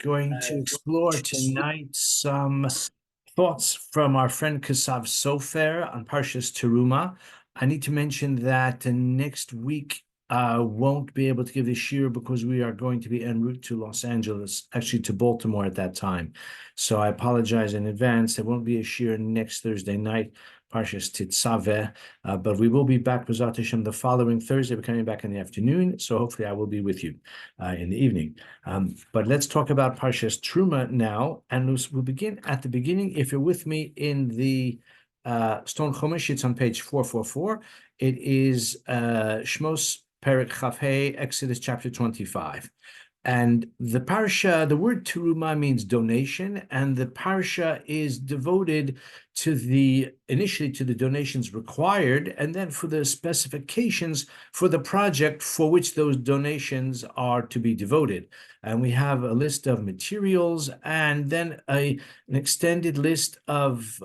going to explore tonight some thoughts from our friend Kasav Sofer on Parshas Terumah. I need to mention that next week won't be able to give the shiur because we are going to be en route to Los Angeles, actually to Baltimore at that time. So I apologize in advance. There won't be a shiur next Thursday night, Parshas Tetzaveh, but we will be back with Zat Hashem the following Thursday. We're coming back in the afternoon, so hopefully I will be with you in the evening. But let's talk about Parshas Terumah now, and we'll begin at the beginning. If you're with me in the Stone Chumash, it's on page 444. It is Shmos Perek Chafhei, Exodus chapter 25. And the Parasha, the word Terumah means donation, and the Parasha is devoted to initially to the donations required, and then for the specifications for the project for which those donations are to be devoted. And we have a list of materials and then an extended list of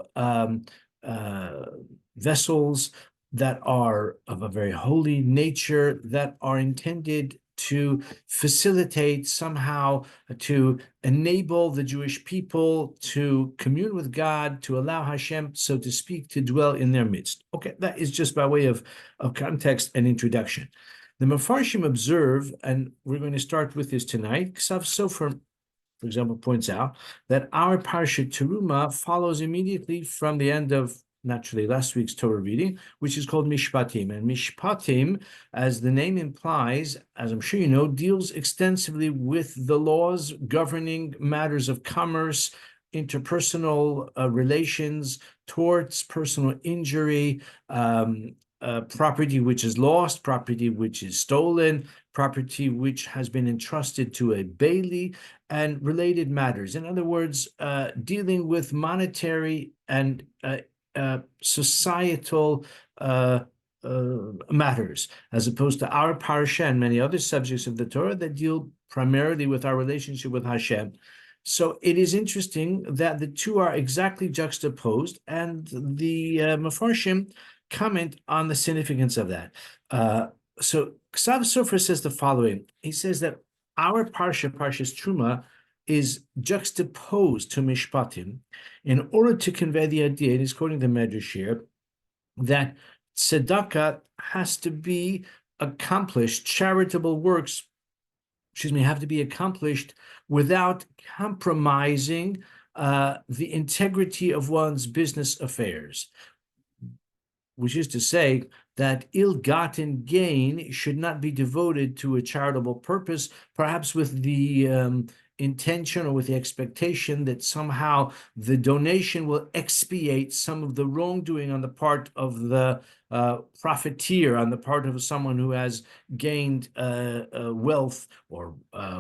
vessels that are of a very holy nature, that are intended to facilitate somehow, to enable the Jewish people to commune with God, to allow Hashem, so to speak, to dwell in their midst. Okay, that is just by way of context and introduction. The Mefarshim observe, and we're going to start with this tonight, Ksav Sofer, for example, points out that our Parasha Terumah follows immediately from the end of naturally last week's Torah reading, which is called Mishpatim. And Mishpatim, as the name implies, as I'm sure you know, deals extensively with the laws governing matters of commerce, interpersonal relations, torts, personal injury, property which is lost, property which is stolen, property which has been entrusted to a bailee, and related matters. In other words, dealing with monetary and societal matters, as opposed to our parasha and many other subjects of the Torah that deal primarily with our relationship with Hashem. So it is interesting that the two are exactly juxtaposed, and the Mefarshim comment on the significance of that. So Ksav Sofer says the following. He says that our Parshas Terumah, is juxtaposed to Mishpatim in order to convey the idea, and he's quoting the Medrash here, that tzedakah has to be accomplished, charitable works, have to be accomplished without compromising the integrity of one's business affairs, which is to say that ill-gotten gain should not be devoted to a charitable purpose, perhaps with the intention or with the expectation that somehow the donation will expiate some of the wrongdoing on the part of the profiteer, on the part of someone who has gained wealth or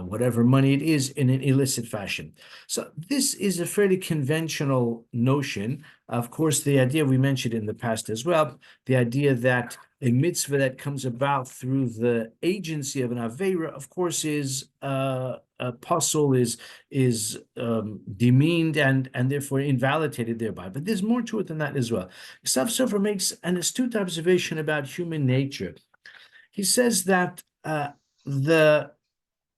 whatever money it is in an illicit fashion. So this is a fairly conventional notion. Of course, the idea we mentioned in the past as well, the idea that a mitzvah that comes about through the agency of an aveira, of course, is puzzle, is demeaned and therefore invalidated thereby. But there's more to it than that as well. Ksav Sofer makes an astute observation about human nature. He says that the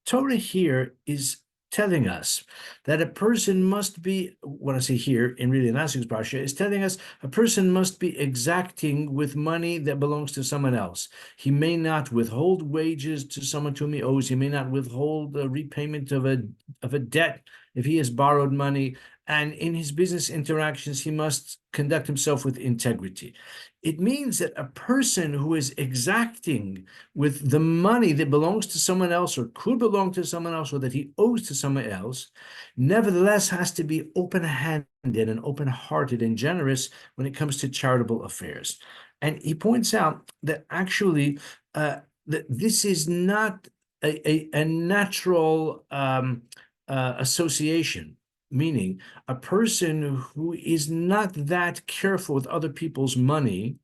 Torah here is telling us that a person must be, what I say here in really last week's Parasha, is telling us a person must be exacting with money that belongs to someone else. He may not withhold wages to someone to whom he owes. He may not withhold the repayment of a debt if he has borrowed money. And in his business interactions, he must conduct himself with integrity. It means that a person who is exacting with the money that belongs to someone else or could belong to someone else or that he owes to someone else, nevertheless has to be open-handed and open-hearted and generous when it comes to charitable affairs. And he points out that actually that this is not a natural association. Meaning, a person who is not that careful with other people's money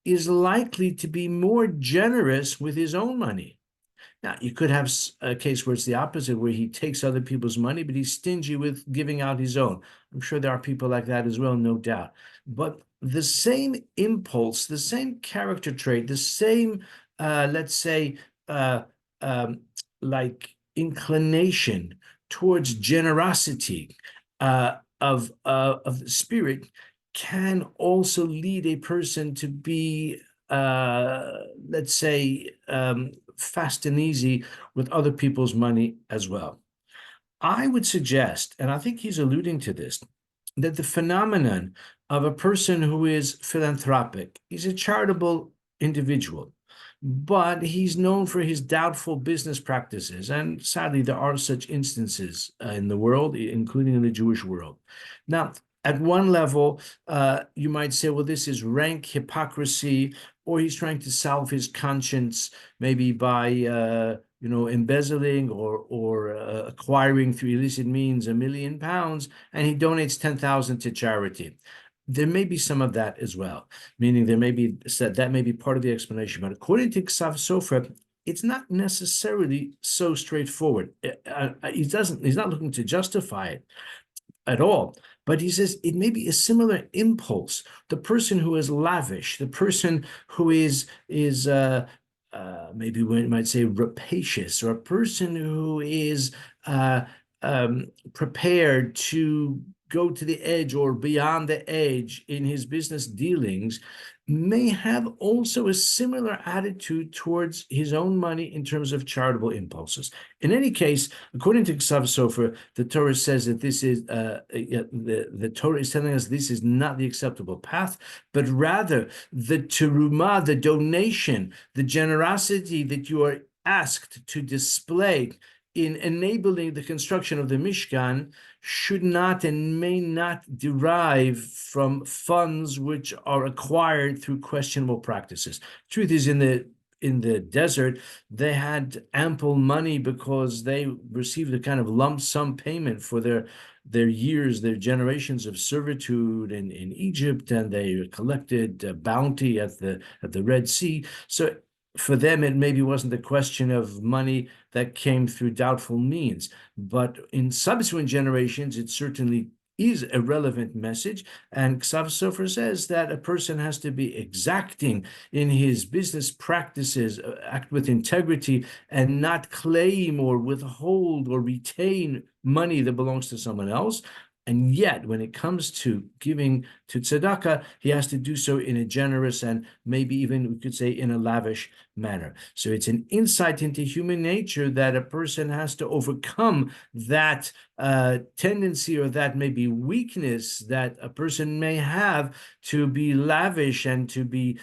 is likely to be more generous with his own money. Now, you could have a case where it's the opposite, where he takes other people's money, but he's stingy with giving out his own. I'm sure there are people like that as well, no doubt. But the same impulse, the same character trait, the same, let's say, like inclination towards generosity of the spirit can also lead a person to be, let's say, fast and easy with other people's money as well. I would suggest, and I think he's alluding to this, that the phenomenon of a person who is philanthropic, he's a charitable individual, but he's known for his doubtful business practices. And sadly, there are such instances in the world, including in the Jewish world. Now, at one level, you might say, well, this is rank hypocrisy, or he's trying to salve his conscience, maybe by embezzling or acquiring through illicit means £1 million, and he donates 10,000 to charity. There may be some of that as well, meaning there may be that may be part of the explanation. But according to Ksav Sofer, it's not necessarily so straightforward. He's not looking to justify it at all. But he says it may be a similar impulse. The person who is lavish, the person who is maybe we might say rapacious, or a person who is prepared to go to the edge or beyond the edge in his business dealings, may have also a similar attitude towards his own money in terms of charitable impulses. In any case, according to Ksav Sofer, the Torah says that this is the Torah is telling us this is not the acceptable path, but rather the terumah, the donation, the generosity that you are asked to display in enabling the construction of the Mishkan should not and may not derive from funds which are acquired through questionable practices. Truth is, in the desert, they had ample money because they received a kind of lump sum payment for their years, their generations of servitude in Egypt, and they collected bounty at the Red Sea. So for them, it maybe wasn't a question of money that came through doubtful means, but in subsequent generations, it certainly is a relevant message. And Ksav Sofer says that a person has to be exacting in his business practices, act with integrity, and not claim or withhold or retain money that belongs to someone else. And yet, when it comes to giving to tzedakah, he has to do so in a generous and maybe even, we could say, in a lavish manner. So it's an insight into human nature that a person has to overcome that tendency, or that maybe weakness that a person may have to be lavish and to be,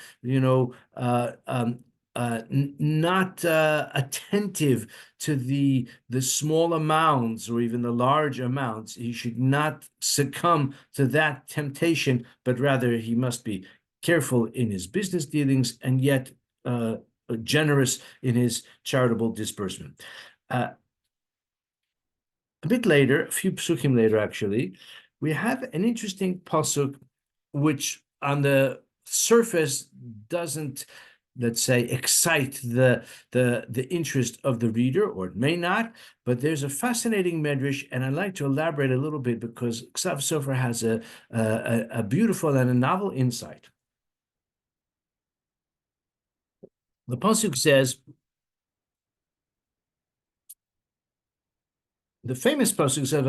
not attentive to the small amounts or even the large amounts. He should not succumb to that temptation, but rather he must be careful in his business dealings and yet generous in his charitable disbursement. A bit later, a few psukim later, actually, we have an interesting pasuk, which on the surface doesn't, let's say, excite the interest of the reader, or it may not, but there's a fascinating medrash, and I'd like to elaborate a little bit because Ksav Sofer has a beautiful and a novel insight. The pasuk says, the famous pasuk says,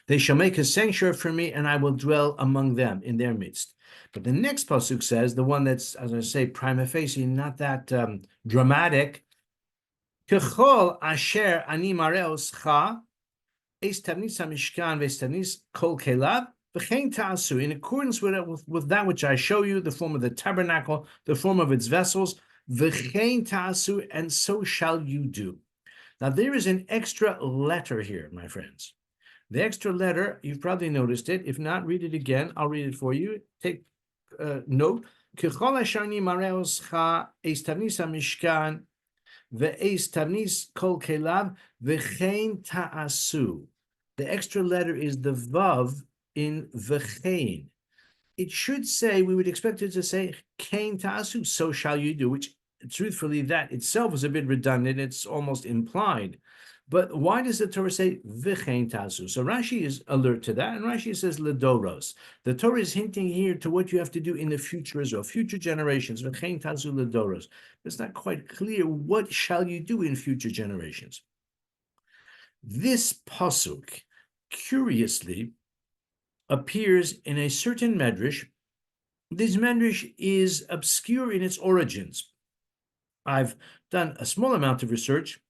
they shall make a sanctuary for me, and I will dwell among them in their midst. But the next pasuk says, the one that's, as I say, prima facie, not that dramatic. Kechol asher ani mareoscha, es tavnis hamishkan ve'es kol kelav v'chein ta'asu. In accordance with that which I show you, the form of the tabernacle, the form of its vessels, v'chein ta'asu, and so shall you do. Now, there is an extra letter here, my friends. The extra letter, you've probably noticed it. If not, read it again. I'll read it for you. Take note. Kechol ashani mareoscha eis tavnis hamishkan ve'eis tavnis kol kelav v'chein ta'asu. The extra letter is the vav in v'chein. It should say, we would expect it to say, kein ta'asu, so shall you do, which truthfully, that itself is a bit redundant. It's almost implied. But why does the Torah say v'chein tasu? So Rashi is alert to that, and Rashi says ledoros. The Torah is hinting here to what you have to do in the future as well, future generations. V'chein tasu ledoros. It's not quite clear what shall you do in future generations. This pasuk, curiously, appears in a certain medrash. This medrash is obscure in its origins. I've done a small amount of research,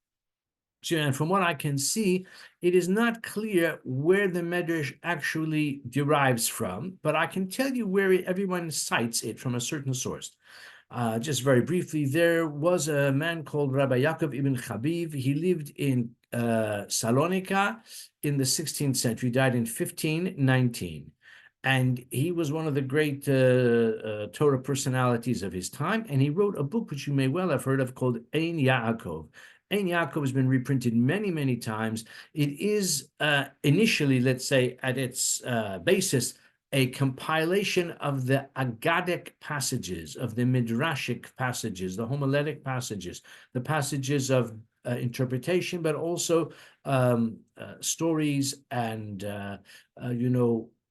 and from what I can see, it is not clear where the medrash actually derives from, but I can tell you where everyone cites it from a certain source. Just very briefly, there was a man called Rabbi Yaakov ibn Chabiv. He lived in Salonika in the 16th century, died in 1519. And he was one of the great Torah personalities of his time. And he wrote a book which you may well have heard of called Ein Yaakov. Ein Yaakov has been reprinted many, many times. It is initially, let's say, at its basis, a compilation of the Aggadic passages, of the Midrashic passages, the homiletic passages, the passages of interpretation, but also stories and,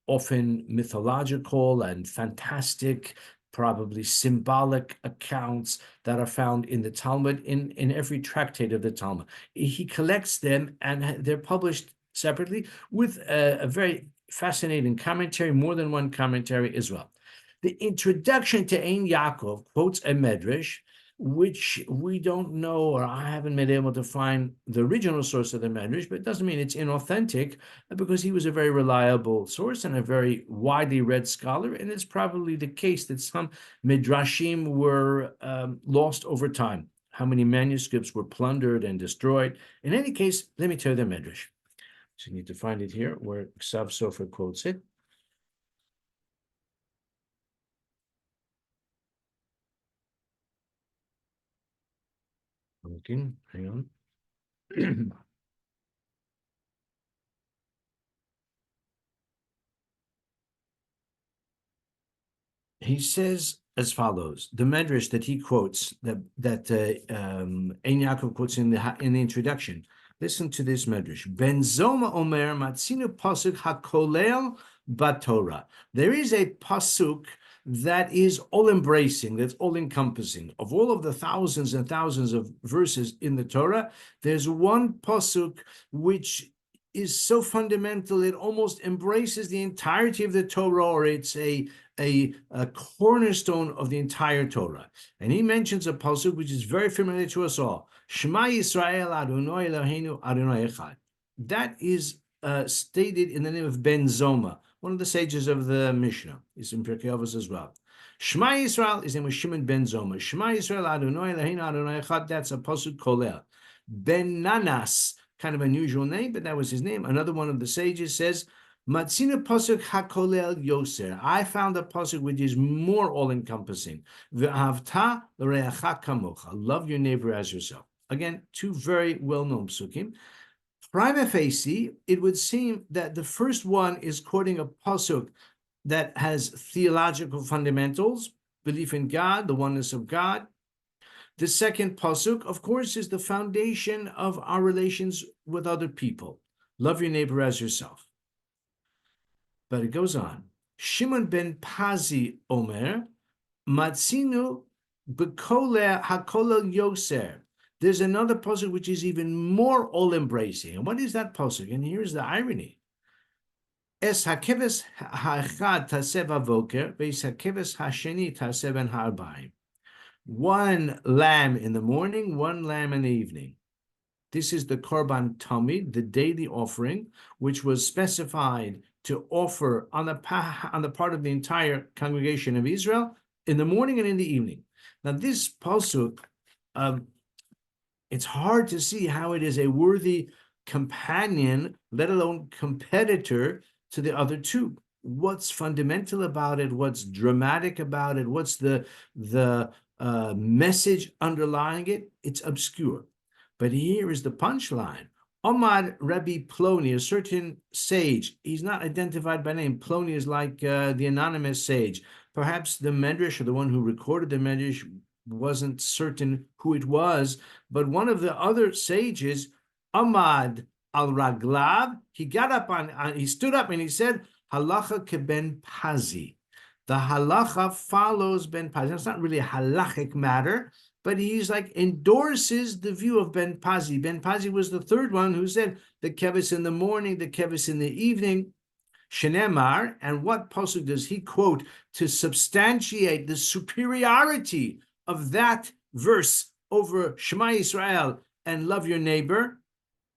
often mythological and fantastic, probably symbolic accounts that are found in the Talmud, in every tractate of the Talmud. He collects them, and they're published separately with a very fascinating commentary, more than one commentary as well. The introduction to Ein Yaakov quotes a medrash, which we don't know, or I haven't been able to find the original source of the medrash, but it doesn't mean it's inauthentic, because he was a very reliable source and a very widely read scholar, and it's probably the case that some midrashim were lost over time. How many manuscripts were plundered and destroyed? In any case, let me tell you the medrash. So you need to find it here where Ksav Sofer quotes it. Looking, hang on. He says as follows: the medrash that he quotes, that Ein Yaakov quotes in the introduction. Listen to this medrash. Ben Zoma Omer Matzinu pasuk hakolel batorah. There is a pasuk that is all-embracing, that's all-encompassing. Of all of the thousands and thousands of verses in the Torah, there's one pasuk which is so fundamental it almost embraces the entirety of the Torah, or it's a cornerstone of the entire Torah. And he mentions a pasuk which is very familiar to us all. Shema Yisrael Adonai Eloheinu Adonai Echad. That is stated in the name of Ben Zoma, one of the sages of the Mishnah. It's in Pirkei Avos as well. Shema Yisrael is in Shimon Ben Zoma. Shema Yisrael Adonai Eloheinu Adonai Echad. That's a pasuk kolel. Ben Nanas, kind of unusual name, but that was his name. Another one of the sages says, Matzina pasuk hakolel yoser. I found a pasuk which is more all-encompassing. Ve'avta l'reacha kamocha. Love your neighbor as yourself. Again, two very well-known psukim. Prima facie, it would seem that the first one is quoting a pasuk that has theological fundamentals, belief in God, the oneness of God. The second pasuk, of course, is the foundation of our relations with other people. Love your neighbor as yourself. But it goes on. Shimon ben Pazi Omer, Matzinu bekole hakolel yoser. There's another pasuk which is even more all-embracing. And what is that pasuk? And here's the irony. Es hakeves ha'echad taseh v'avoker, ve'es hakeves ha'sheni taseh ben ha'arbaim. One lamb in the morning, one lamb in the evening. This is the Korban Tamid, the daily offering, which was specified to offer on the part of the entire congregation of Israel in the morning and in the evening. Now, this pasuk, it's hard to see how it is a worthy companion, let alone competitor, to the other two. What's fundamental about it? What's dramatic about it? What's the message underlying it? It's obscure. But here is the punchline. Omar Rabbi Ploni, a certain sage, he's not identified by name. Ploni is like the anonymous sage. Perhaps the medrash, or the one who recorded the medrash, wasn't certain who it was, but one of the other sages Amad al raglav. He got up he stood up and he said, halacha keben pazi. The halacha follows ben pazi. It's not really a halachic matter, but he's like endorses the view of ben pazi. Ben pazi was the third one who said the kevis in the morning, the kevis in the evening. Shenemar, and what pasuk does he quote to substantiate the superiority of that verse over Shema Yisrael and love your neighbor?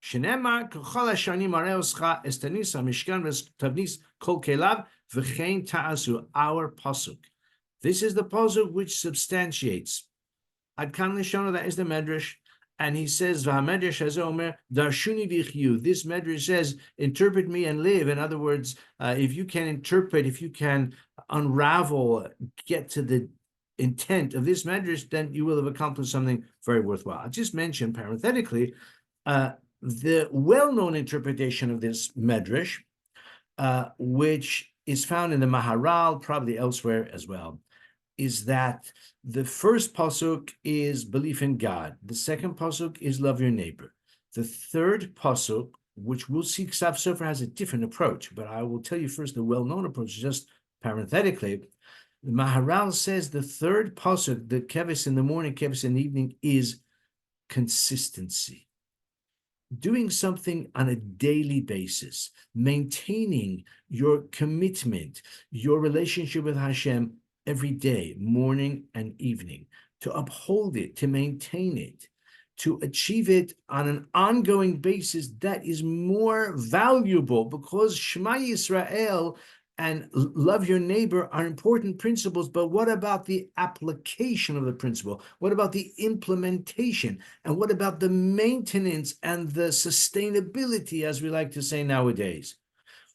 Shenemar k'chol hashanim areoscha estanis hamishkan v'tavnis kol kelav v'chein ta'asu. Our pasuk. This is the pasuk which substantiates. Ad kan lishona, that is the medrash. And he says, "V'hamedrash hazomer darshuni v'chyu." This medrash says, "Interpret me and live." In other words, if you can interpret, if you can unravel, get to the intent of this medrash, then you will have accomplished something very worthwhile. I'll just mention parenthetically the well-known interpretation of this medrash, which is found in the Maharal, probably elsewhere as well, is that the first pasuk is belief in God. The second pasuk is love your neighbor. The third pasuk, which we'll see, Ksav Sofer has a different approach, but I will tell you first the well-known approach, just parenthetically. The Maharal says the third pasuk, the kevis in the morning, kevis in the evening, is consistency. Doing something on a daily basis, maintaining your commitment, your relationship with Hashem every day, morning and evening, to uphold it, to maintain it, to achieve it on an ongoing basis, that is more valuable, because Shema Yisrael and love your neighbor are important principles, but what about the application of the principle? What about the implementation? And what about the maintenance and the sustainability, as we like to say nowadays?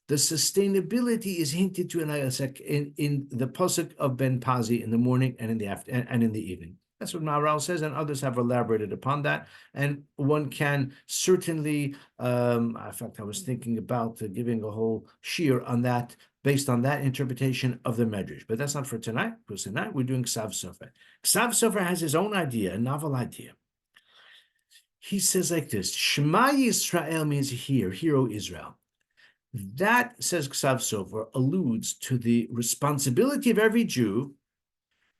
The sustainability is hinted to in the pasuk of Ben Pazi in the morning and in the and in the evening. That's what Maharal says, and others have elaborated upon that. And one can certainly, in fact, I was thinking about giving a whole shiur on that, based on that interpretation of the Medrash. But that's not for tonight, because tonight we're doing Ksav Sofer. Ksav Sofer has his own idea, a novel idea. He says like this: Shema Yisrael means hear O Israel. That, says Ksav Sofer, alludes to the responsibility of every Jew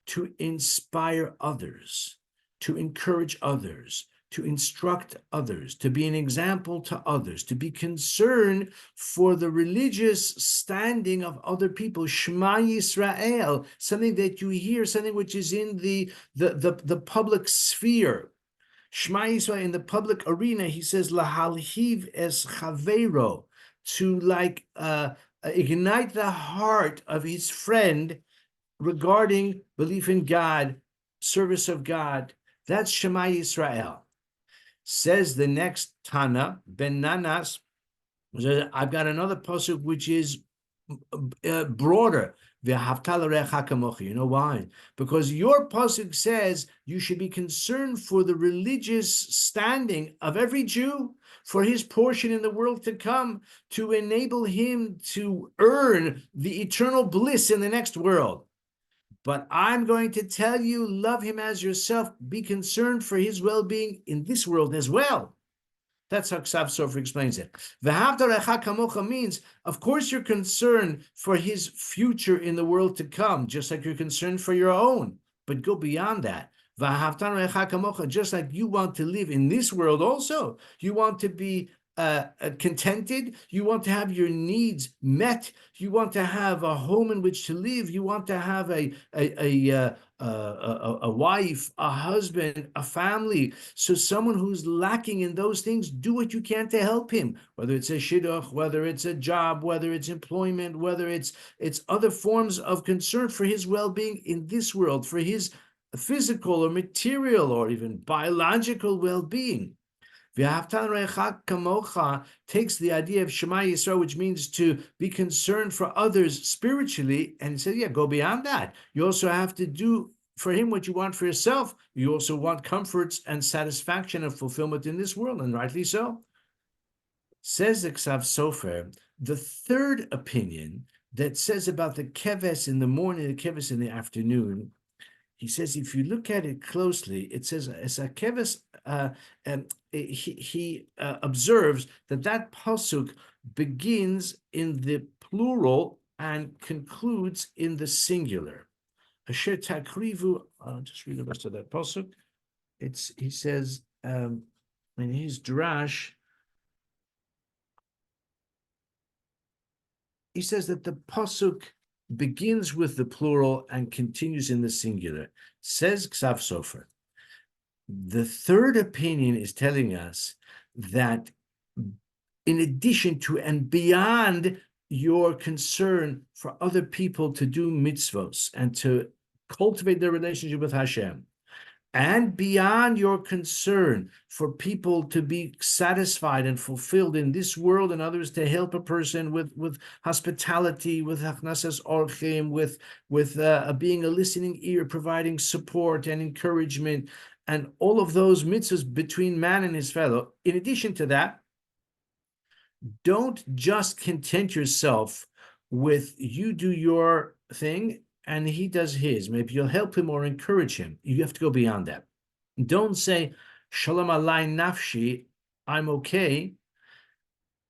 to inspire others, to encourage others, to instruct others, to be an example to others, to be concerned for the religious standing of other people. Shema Yisrael, something that you hear, something which is in the public sphere. Shema Yisrael, in the public arena, he says, Lahalhiv es chaveiro, to ignite the heart of his friend regarding belief in God, service of God. That's Shema Yisrael. Says the next Tana, Ben Nanas, I've got another pasuk which is broader. You know why? Because your pasuk says you should be concerned for the religious standing of every Jew, for his portion in the world to come, to enable him to earn the eternal bliss in the next world. But I'm going to tell you, love him as yourself. Be concerned for his well-being in this world as well. That's how Ksav Sofer explains it. V'ahavta recha kamocha means, of course, you're concerned for his future in the world to come, just like you're concerned for your own. But go beyond that. V'ahavta recha kamocha, just like you want to live in this world also. You want to be contented. You want to have your needs met. You want to have a home in which to live. You want to have a wife, a husband, a family. So someone who's lacking in those things, do what you can to help him, whether it's a shidduch, whether it's a job, whether it's employment, whether it's other forms of concern for his well-being in this world, for his physical or material or even biological well-being. V'ahavta recha kamocha takes the idea of Shema Yisrael, which means to be concerned for others spiritually, and says, go beyond that. You also have to do for him what you want for yourself. You also want comforts and satisfaction and fulfillment in this world, and rightly so. Says the Ksav Sofer, the third opinion that says about the keves in the morning, the keves in the afternoon, he says if you look at it closely, it says Esakeves, and he observes that pasuk begins in the plural and concludes in the singular. Asher takrivu. I'll just read the rest of that pasuk. He says in his drash, he says that the pasuk begins with the plural and continues in the singular. Says Ksav Sofer. The third opinion is telling us that in addition to and beyond your concern for other people to do mitzvos and to cultivate their relationship with Hashem, and beyond your concern for people to be satisfied and fulfilled in this world and others, to help a person with hospitality, with hachnasas orchim, with being a listening ear, providing support and encouragement, and all of those mitzvahs between man and his fellow. In addition to that, don't just content yourself with you do your thing and he does his. Maybe you'll help him or encourage him. You have to go beyond that. Don't say, Shalom alai nafshi, I'm okay.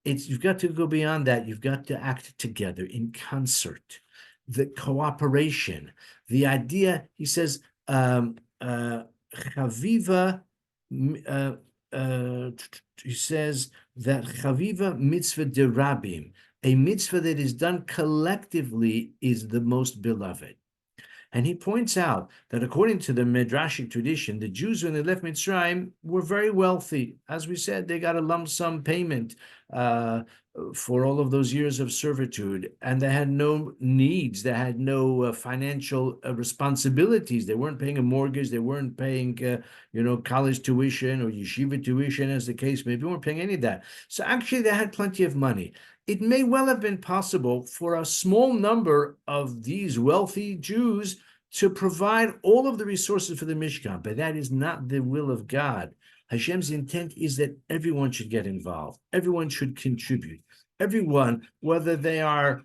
You've got to go beyond that. You've got to act together in concert. The cooperation, the idea, he says, chaviva, he says that chaviva mitzvah derabim, a mitzvah that is done collectively is the most beloved. And he points out that according to the Midrashic tradition, the Jews, when they left Mitzrayim, were very wealthy. As we said, they got a lump sum payment for all of those years of servitude, and they had no needs. They had no financial responsibilities. They weren't paying a mortgage. They weren't paying, college tuition or yeshiva tuition, as the case may be. They weren't paying any of that. So actually, they had plenty of money. It may well have been possible for a small number of these wealthy Jews to provide all of the resources for the Mishkan, but that is not the will of God. Hashem's intent is that everyone should get involved. Everyone should contribute. Everyone, whether they are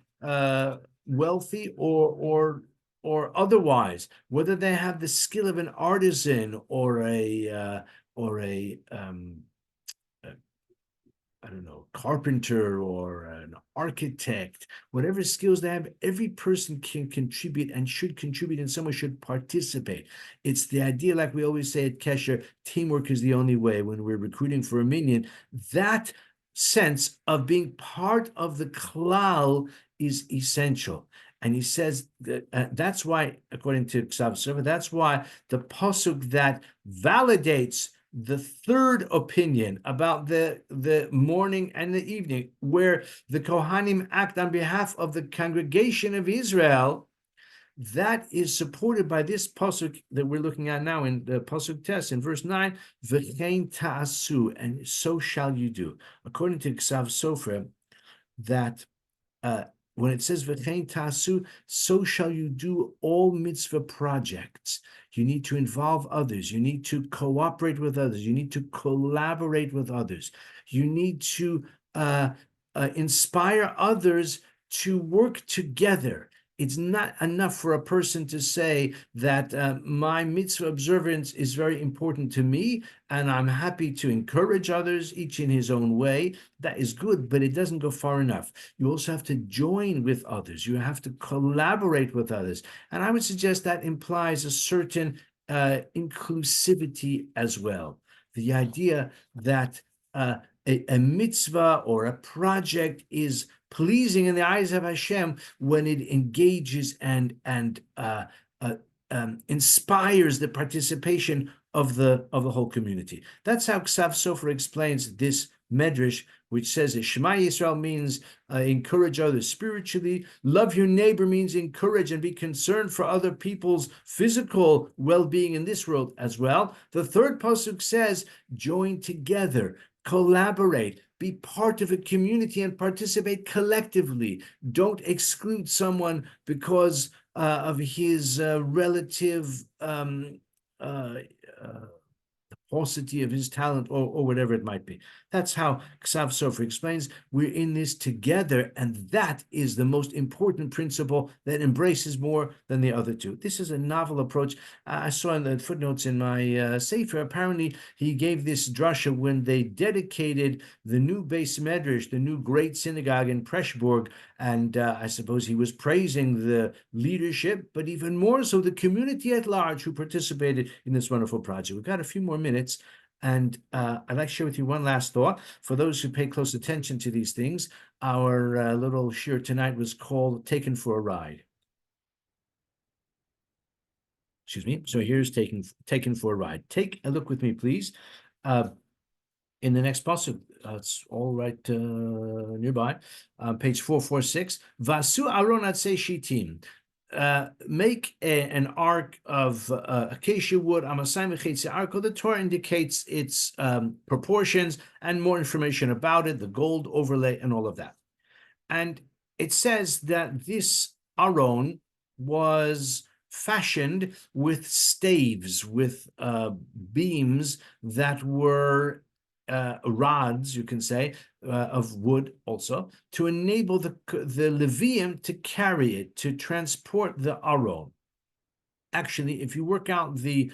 wealthy or otherwise, whether they have the skill of an artisan or a carpenter or an architect, whatever skills they have, every person can contribute and should contribute in some way, should participate. It's the idea, like we always say at Kesher, teamwork is the only way. When we're recruiting for a minyan, that sense of being part of the klal is essential. And he says that that's why, according to Ksav Sofer, that's why the pasuk that validates the third opinion about the morning and the evening, where the Kohanim act on behalf of the congregation of Israel, that is supported by this pasuk that we're looking at now in the pasuk test in verse 9, V'chein ta'asu, and so shall you do. According to Ksav Sofer, that when it says V'chein ta'asu, so shall you do all mitzvah projects. You need to involve others. You need to cooperate with others. You need to collaborate with others. You need to inspire others to work together. It's not enough for a person to say that my mitzvah observance is very important to me, and I'm happy to encourage others, each in his own way. That is good, but it doesn't go far enough. You also have to join with others. You have to collaborate with others. And I would suggest that implies a certain inclusivity as well. The idea that a mitzvah or a project is pleasing in the eyes of Hashem when it engages and inspires the participation of the whole community. That's how Ksav Sofer explains this medrash, which says that Shema Yisrael means encourage others spiritually. Love your neighbor means encourage and be concerned for other people's physical well-being in this world as well. The third pasuk says, join together, collaborate, be part of a community and participate collectively. Don't exclude someone because of his relative paucity of his talent, or whatever it might be. That's how Ksav Sofer explains, we're in this together, and that is the most important principle that embraces more than the other two. This is a novel approach. I saw in the footnotes in my Sefer, apparently he gave this drasha when they dedicated the new Beis Medrash, the new great synagogue in Preshburg, and I suppose he was praising the leadership, but even more so the community at large who participated in this wonderful project. We've got a few more minutes. And I'd like to share with you one last thought. For those who pay close attention to these things, our little shir tonight was called Taken for a Ride. Excuse me. So here's Taken for a Ride. Take a look with me, please. In the next passage, it's all right nearby, page 446. Vasu Aron Atzei Shitim. Make an ark of acacia wood. The Torah indicates its proportions and more information about it, the gold overlay and all of that. And it says that this aron was fashioned with staves, with beams that were rods, you can say, of wood also, to enable the Levium to carry it, to transport the aron. Actually, if you work out the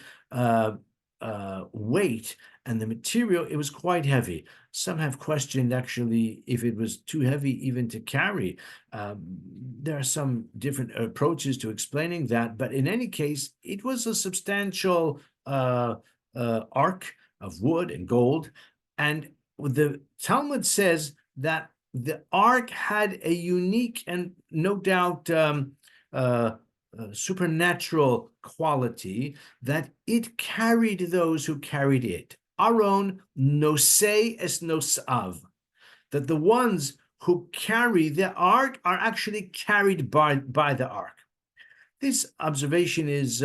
weight and the material, it was quite heavy. Some have questioned actually if it was too heavy even to carry. There are some different approaches to explaining that, but in any case, it was a substantial ark of wood and gold. And the Talmud says that the ark had a unique and no doubt supernatural quality, that it carried those who carried it. Aron nosei es nosav, that the ones who carry the ark are actually carried by the ark. This observation is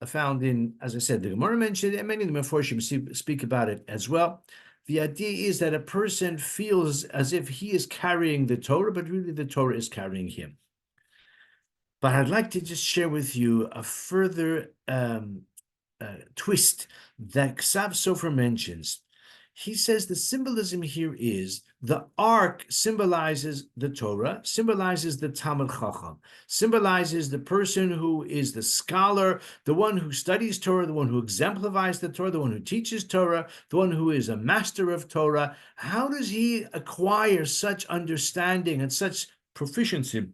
found in, as I said, the Gemara mentioned, and many of the Meforshim speak about it as well. The idea is that a person feels as if he is carrying the Torah, but really the Torah is carrying him. But I'd like to just share with you a further twist that Ksav Sofer mentions. He says the symbolism here is the ark symbolizes the Torah, symbolizes the Talmud Chacham, symbolizes the person who is the scholar, the one who studies Torah, the one who exemplifies the Torah, the one who teaches Torah, the one who is a master of Torah. How does he acquire such understanding and such proficiency?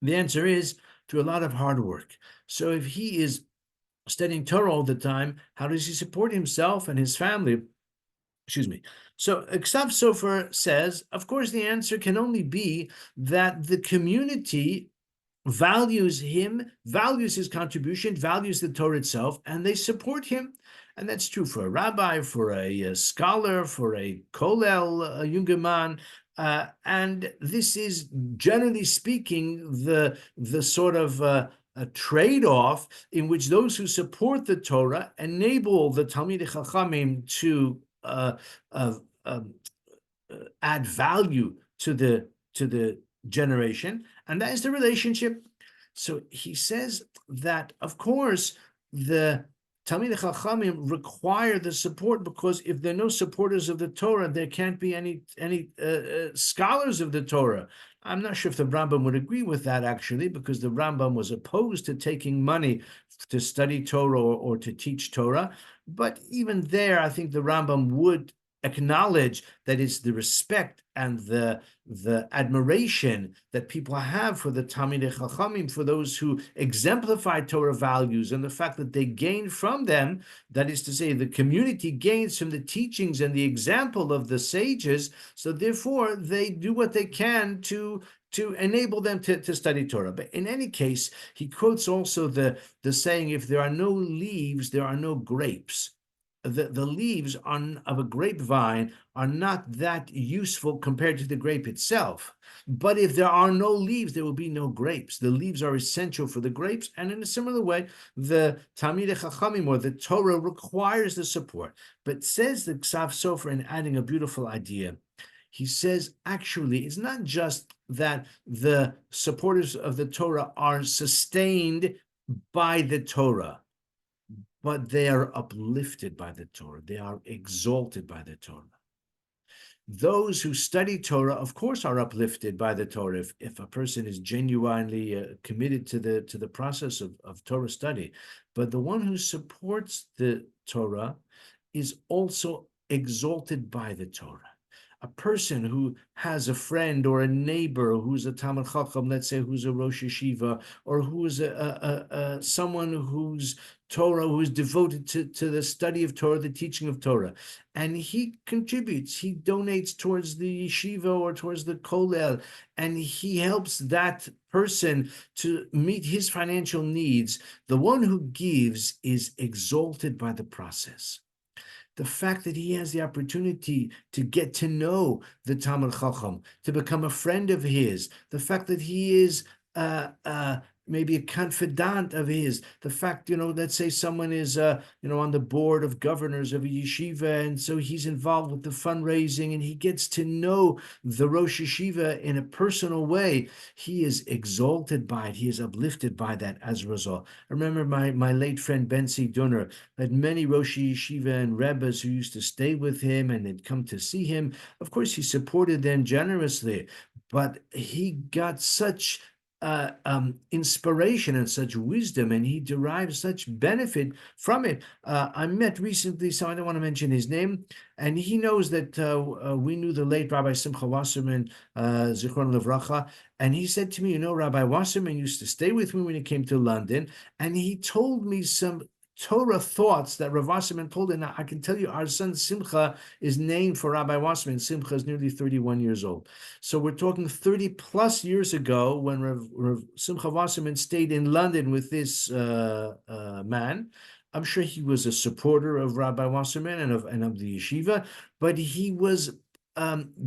The answer is through a lot of hard work. So if he is studying Torah all the time, how does he support himself and his family? Excuse me. So Ksav Sofer says, of course, the answer can only be that the community values him, values his contribution, values the Torah itself, and they support him. And that's true for a rabbi, for a scholar, for a kollel, a yungerman. And this is, generally speaking, the sort of a trade-off in which those who support the Torah enable the Talmidei Chachamim to add value to the generation, and that is the relationship. So he says that, of course, the Talmidei Chachamim require the support, because if there are no supporters of the Torah, there can't be any scholars of the Torah. I'm not sure if the Rambam would agree with that, actually, because the Rambam was opposed to taking money to study Torah or to teach Torah. But even there, I think the Rambam would acknowledge that it's the respect and the admiration that people have for the Talmidei Chachamim, for those who exemplify Torah values, and the fact that they gain from them, that is to say, the community gains from the teachings and the example of the sages, so therefore they do what they can to enable them to study Torah. But in any case, he quotes also the saying, if there are no leaves, there are no grapes. The leaves of a grapevine are not that useful compared to the grape itself. But if there are no leaves, there will be no grapes. The leaves are essential for the grapes. And in a similar way, the Talmidei Chachamim, or the Torah, requires the support. But says the Ksav Sofer, in adding a beautiful idea, he says, actually, it's not just that the supporters of the Torah are sustained by the Torah, but they are uplifted by the Torah. They are exalted by the Torah. Those who study Torah, of course, are uplifted by the Torah. If a person is genuinely committed to the process of Torah study, but the one who supports the Torah is also exalted by the Torah. A person who has a friend or a neighbor who's a Talmid Chacham, let's say, who's a Rosh Yeshiva, or who is someone who's Torah, who is devoted to the study of Torah, the teaching of Torah, and he contributes, he donates towards the yeshiva or towards the kollel, and he helps that person to meet his financial needs. The one who gives is exalted by the process. The fact that he has the opportunity to get to know the Talmid Chacham, to become a friend of his, the fact that he is maybe a confidant of his, the fact, let's say someone is, on the board of governors of a yeshiva, and so he's involved with the fundraising, and he gets to know the Rosh Yeshiva in a personal way. He is exalted by it. He is uplifted by that as a result. I remember my late friend Bensi Dunner had many Rosh Yeshiva and Rebbes who used to stay with him and they'd come to see him. Of course, he supported them generously, but he got such inspiration and such wisdom, and he derived such benefit from it. I met recently, so I don't want to mention his name, and he knows that we knew the late Rabbi Simcha Wasserman, Zichron Levracha, and he said to me, Rabbi Wasserman used to stay with me when he came to London, and he told me some Torah thoughts that Rav Wasserman told him. Now, I can tell you our son Simcha is named for Rabbi Wasserman. Simcha is nearly 31 years old. So we're talking 30 plus years ago when Rav Simcha Wasserman stayed in London with this man. I'm sure he was a supporter of Rabbi Wasserman and of the yeshiva, but he was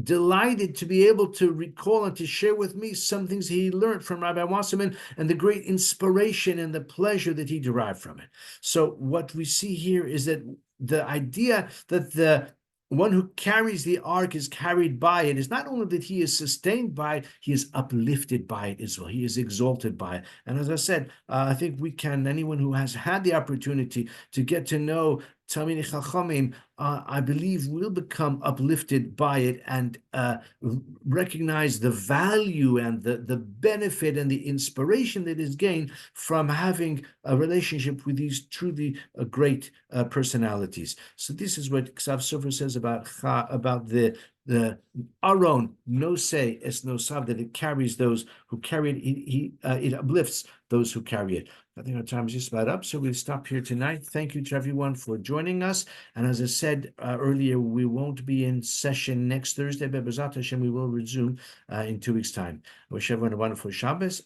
delighted to be able to recall and to share with me some things he learned from Rabbi Wasserman and the great inspiration and the pleasure that he derived from it. So what we see here is that the idea that the one who carries the ark is carried by it is not only that he is sustained by it, he is uplifted by it as well. He is exalted by it. And as I said, I think anyone who has had the opportunity to get to know Talmidei Chachamim, I believe will become uplifted by it and recognize the value and the benefit and the inspiration that is gained from having a relationship with these truly great personalities. So this is what Ksav Sofer says about the Aron, no say es no sav, that it carries those who carry it. It uplifts those who carry it. I think our time is just about up, so we'll stop here tonight. Thank you to everyone for joining us. And as I said earlier, we won't be in session next Thursday, but B'ezrat Hashem, we will resume in 2 weeks' time. I wish everyone a wonderful Shabbos.